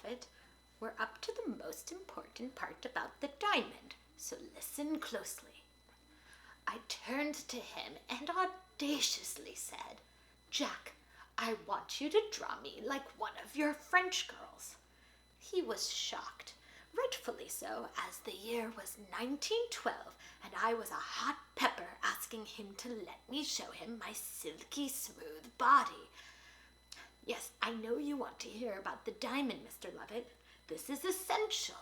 Lovett, we're up to the most important part about the diamond, so listen closely. I turned to him and audaciously said, "Jack, I want you to draw me like one of your French girls." He was shocked, rightfully so, as the year was 1912 and I was a hot pepper asking him to let me show him my silky smooth body. "Yes, I know you want to hear about the diamond, Mr. Lovett. This is essential."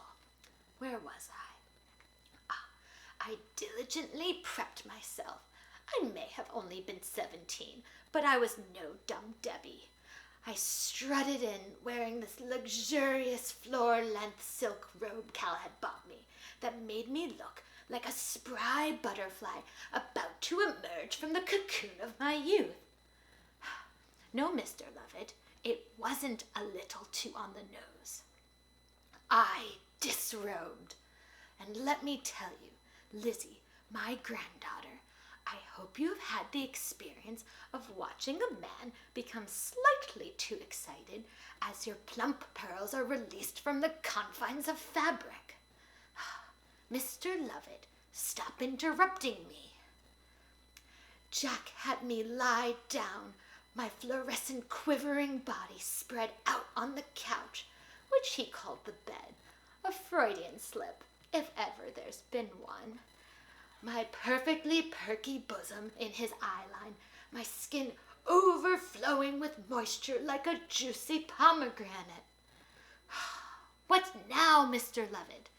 Where was I? I diligently prepped myself. I may have only been 17, but I was no dumb Debbie. I strutted in wearing this luxurious floor-length silk robe Cal had bought me that made me look like a spry butterfly about to emerge from the cocoon of my youth. No, Mr. Lovett, it wasn't a little too on the nose. I disrobed, and let me tell you, Lizzie, my granddaughter, I hope you have had the experience of watching a man become slightly too excited as your plump pearls are released from the confines of fabric. Mr. Lovett, stop interrupting me. Jack had me lie down, my fluorescent quivering body spread out on the couch, which he called the bed, a Freudian slip, if ever there's been one. My perfectly perky bosom in his eyeline, my skin overflowing with moisture like a juicy pomegranate. What now, Mr. Lovett?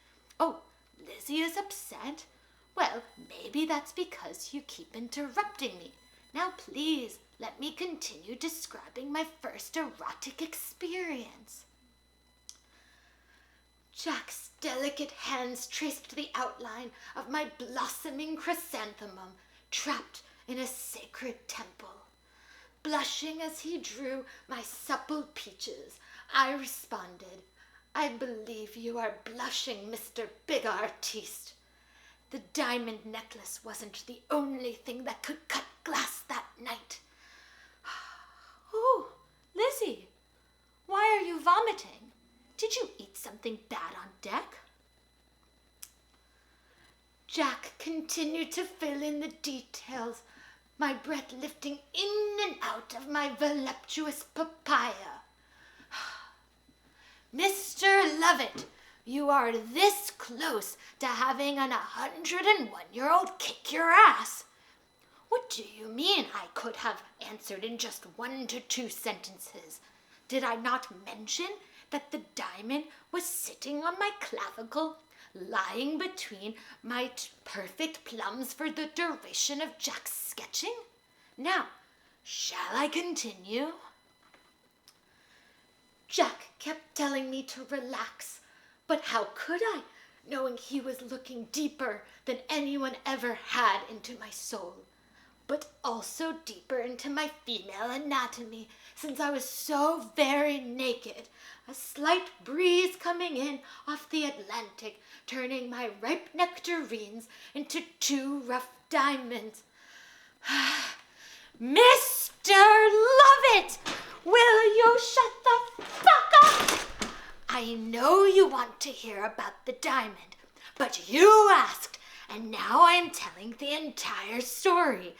Oh, Lizzie is upset? Well, maybe that's because you keep interrupting me. Now please, let me continue describing my first erotic experience. Jack's delicate hands traced the outline of my blossoming chrysanthemum trapped in a sacred temple. Blushing as he drew my supple peaches, I responded, "I believe you are blushing, Mr. Big Artiste." The diamond necklace wasn't the only thing that could cut glass that night. "Oh, Lizzie, why are you vomiting? Did you eat something bad on deck?" Jack continued to fill in the details, my breath lifting in and out of my voluptuous papaya. "Mr. Lovett, you are this close to having an 101-year-old kick your ass." "What do you mean I could have answered in just 1 to 2 sentences? Did I not mention that the diamond was sitting on my clavicle, lying between my perfect plums for the duration of Jack's sketching? Now, shall I continue?" Jack kept telling me to relax, but how could I, knowing he was looking deeper than anyone ever had into my soul, but also deeper into my female anatomy, since I was so very naked, a slight breeze coming in off the Atlantic, turning my ripe nectarines into 2 rough diamonds. "Mr. Lovett, will you shut the fuck up? I know you want to hear about the diamond, but you asked, and now I'm telling the entire story.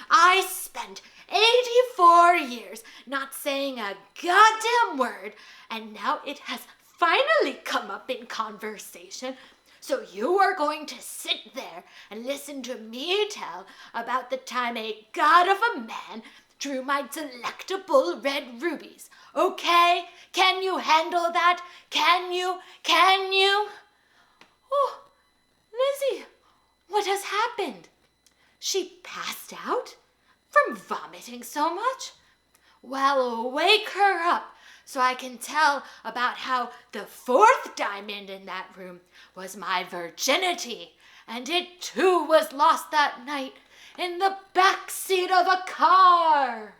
I spent 84 years not saying a goddamn word, and now it has finally come up in conversation. So you are going to sit there and listen to me tell about the time a god of a man drew my delectable red rubies. Okay? Can you handle that? Can you? Can you?" "Oh, Lizzie, what has happened? She passed out? From vomiting so much? Well, wake her up so I can tell about how the 4th diamond in that room was my virginity, and it too was lost that night in the back seat of a car."